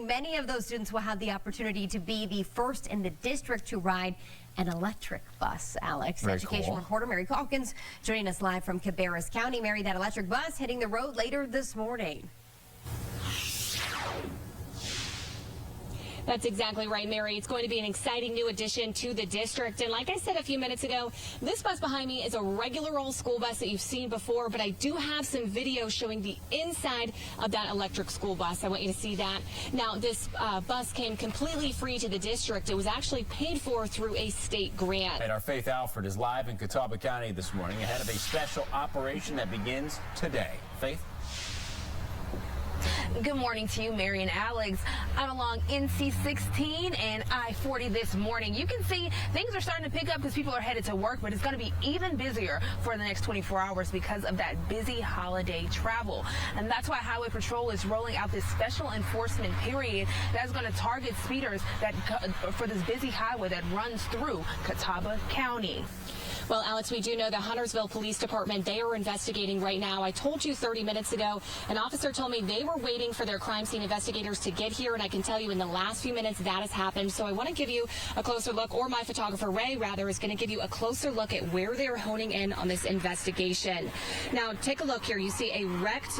many of those students will have the opportunity to be the first in the district to ride an electric bus, Alex. Very Education cool. reporter Mary Calkins joining us live from Cabarrus County. Mary, that electric bus hitting the road later this morning. That's exactly right, Mary. It's going to be an exciting new addition to the district. And like I said a few minutes ago, this bus behind me is a regular old school bus that you've seen before, but I do have some video showing the inside of that electric school bus. I want you to see that. Now, this bus came completely free to the district. It was actually paid for through a state grant. And our Faith Alford is live in Catawba County this morning ahead of a special operation that begins today. Faith? Good morning to you, Mary and Alex. I'm along NC 16 and I-40 this morning. You can see things are starting to pick up because people are headed to work, but it's going to be even busier for the next 24 hours because of that busy holiday travel. And that's why Highway Patrol is rolling out this special enforcement period that's going to target speeders that for this busy highway that runs through Catawba County. Well, Alex, we do know the Huntersville Police Department, they are investigating right now. I told you 30 minutes ago, an officer told me they were waiting for their crime scene investigators to get here, and I can tell you in the last few minutes that has happened. So I want to give you a closer look, or my photographer, Ray, rather, is going to give you a closer look at where they're honing in on this investigation. Now, take a look here. You see a wrecked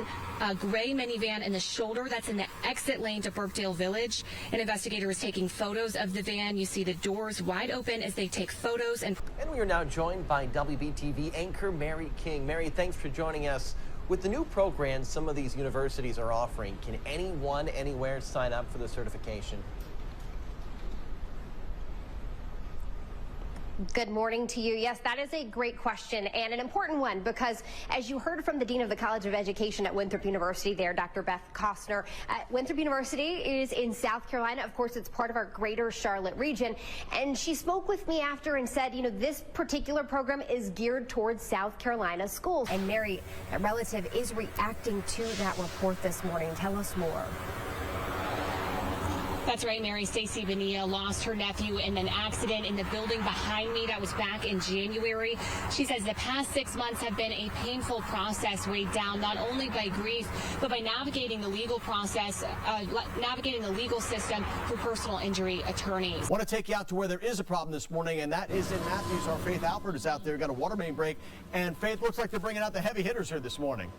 gray minivan in the shoulder. That's in the exit lane to Burkdale Village. An investigator is taking photos of the van. You see the doors wide open as they take photos. And we are now joined by WBTV anchor Mary King. Mary, thanks for joining us. With the new programs some of these universities are offering, can anyone, anywhere sign up for the certification? Good morning to you. Yes, that is a great question and an important one because as you heard from the Dean of the College of Education at Winthrop University there, Dr. Beth Costner, Winthrop University is in South Carolina. Of course, it's part of our greater Charlotte region. And she spoke with me after and said, you know, this particular program is geared towards South Carolina schools. And Mary, a relative is reacting to that report this morning. Tell us more. That's right, Mary. Stacey Bonilla lost her nephew in an accident in the building behind me. That was back in January. She says the past 6 months have been a painful process, weighed down not only by grief, but by navigating the legal process, navigating the legal system through personal injury attorneys. I want to take you out to where there is a problem this morning, and that is in Matthews. Our Faith Alford is out there, got a water main break, and Faith, looks like they're bringing out the heavy hitters here this morning.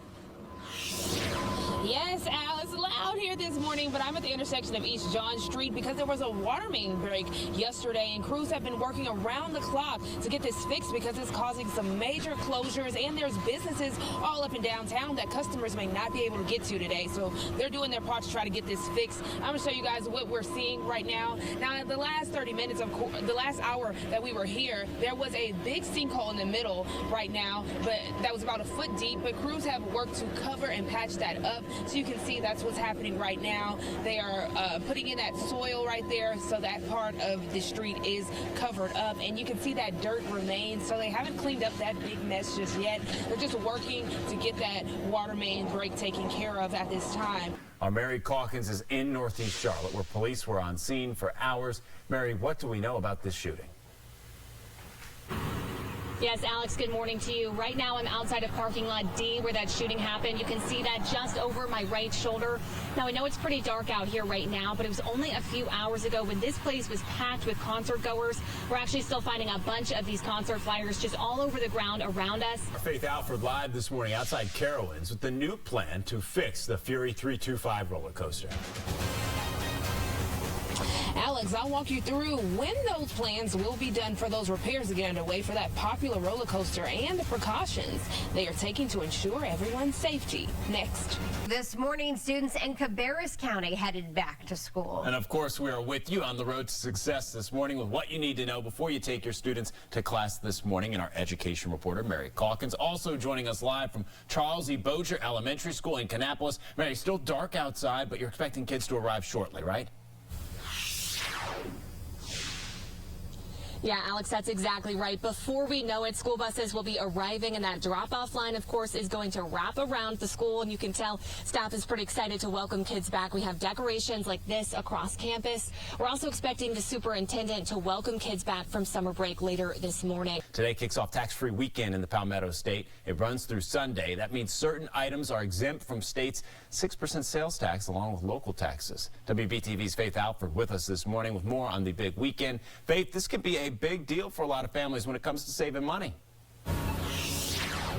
Yes, Al, it's loud here this morning, but I'm at the intersection of East John Street because there was a water main break yesterday, and crews have been working around the clock to get this fixed because it's causing some major closures, and there's businesses all up and downtown that customers may not be able to get to today. So they're doing their part to try to get this fixed. I'm going to show you guys what we're seeing right now. Now, the last 30 minutes, the last hour that we were here, there was a big sinkhole in the middle right now, but that was about a foot deep, but crews have worked to cover and patch that up. So you can see that's what's happening right now. They are putting in that soil right there so that part of the street is covered up, and you can see that dirt remains. So they haven't cleaned up that big mess just yet. They're just working to get that water main break taken care of at this time. Our Mary Calkins is in Northeast Charlotte, where police were on scene for hours. Mary, what do we know about this shooting? Yes, Alex, good morning to you. Right now, I'm outside of parking lot D where that shooting happened. You can see that just over my right shoulder. Now, I know it's pretty dark out here right now, but it was only a few hours ago when this place was packed with concert goers. We're actually still finding a bunch of these concert flyers just all over the ground around us. Faith Alford live this morning outside Carowinds with the new plan to fix the Fury 325 roller coaster. Alex, I'll walk you through when those plans will be done for those repairs to get underway for that popular roller coaster and the precautions they are taking to ensure everyone's safety. Next. This morning, students in Cabarrus County headed back to school. And of course, we are with you on the road to success this morning with what you need to know before you take your students to class this morning. And our education reporter, Mary Calkins, also joining us live from Charles E. Boger Elementary School in Kannapolis. Mary, still dark outside, but you're expecting kids to arrive shortly, right? Yeah, Alex, that's exactly right. Before we know it, school buses will be arriving, and that drop-off line, of course, is going to wrap around the school, and you can tell staff is pretty excited to welcome kids back. We have decorations like this across campus. We're also expecting the superintendent to welcome kids back from summer break later this morning. Today kicks off tax-free weekend in the Palmetto State. It runs through Sunday. That means certain items are exempt from state's 6% sales tax along with local taxes. WBTV's Faith Alford with us this morning with more on the big weekend. Faith, this could be a big deal for a lot of families when it comes to saving money.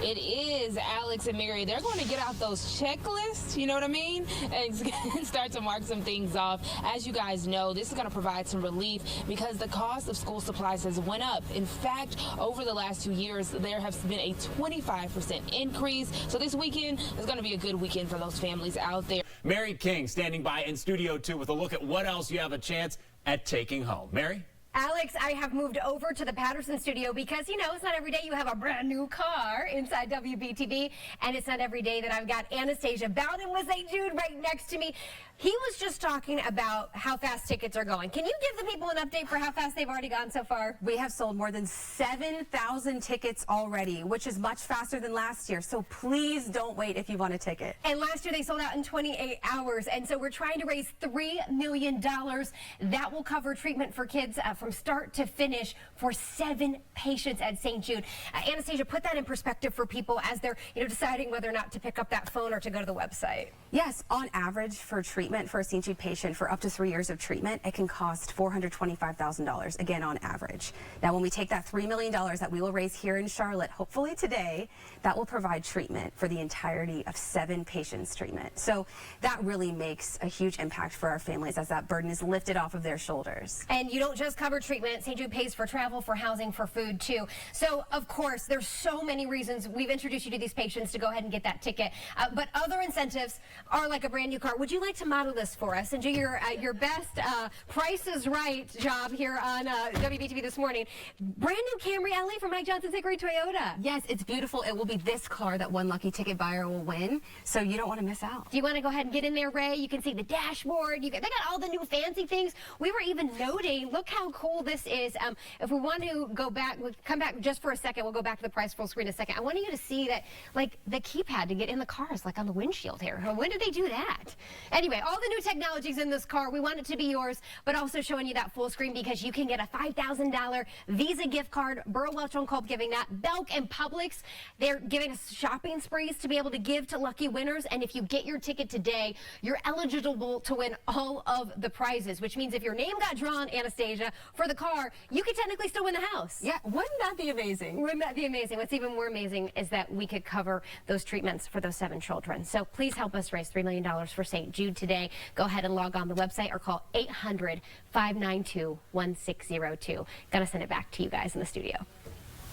It is, Alex and Mary. They're going to get out those checklists, you know what I mean, and start to mark some things off. As you guys know, this is going to provide some relief because the cost of school supplies has went up. In fact, over the last 2 years, there has been a 25% increase. So this weekend is going to be a good weekend for those families out there. Mary King standing by in Studio 2 with a look at what else you have a chance at taking home. Mary? Alex, I have moved over to the Patterson studio because, you know, it's not every day you have a brand new car inside WBTV, and it's not every day that I've got Anastasia Bowden with St. Jude right next to me. He was just talking about how fast tickets are going. Can you give the people an update for how fast they've already gone so far? We have sold more than 7,000 tickets already, which is much faster than last year. So please don't wait if you want a ticket. And last year they sold out in 28 hours. And so we're trying to raise $3 million. That will cover treatment for kids from start to finish for 7 patients at St. Jude. Anastasia, put that in perspective for people as they're, deciding whether or not to pick up that phone or to go to the website. Yes, on average for treatment for a St. Jude patient for up to 3 years of treatment, it can cost $425,000, again, on average. Now, when we take that $3 million that we will raise here in Charlotte, hopefully today, that will provide treatment for the entirety of 7 patients' treatment. So that really makes a huge impact for our families as that burden is lifted off of their shoulders. And you don't just cover treatment. St. Jude pays for travel, for housing, for food, too. So, of course, there's so many reasons we've introduced you to these patients to go ahead and get that ticket. But other incentives are like a brand new car. Would you like to model this for us and do your best Price is Right job here on WBTV this morning? Brand new Camry LA from Mike Johnson's Hickory Toyota. Yes, it's beautiful. It will be this car that one lucky ticket buyer will win, so you don't want to miss out. Do you want to go ahead and get in there, Ray? You can see the dashboard. They got all the new fancy things. We were even noting, look how cool this is. If we want to go back, we'll come back just for a second. We'll go back to the price full screen in a second. I wanted you to see that, like, the keypad to get in the car is like on the windshield here. When did they do that? Anyway, all the new technologies in this car, we want it to be yours, but also showing you that full screen because you can get a $5,000 Visa gift card. Burrow Welch and Culp giving that. Belk and Publix, they're giving us shopping sprees to be able to give to lucky winners. And if you get your ticket today, you're eligible to win all of the prizes, which means if your name got drawn, Anastasia, for the car, you could technically still win the house. Yeah, wouldn't that be amazing? Wouldn't that be amazing? What's even more amazing is that we could cover those treatments for those 7 children. So please help us raise $3 million for St. Jude today. Go ahead and log on the website or call 800-592-1602. Gonna send it back to you guys in the studio.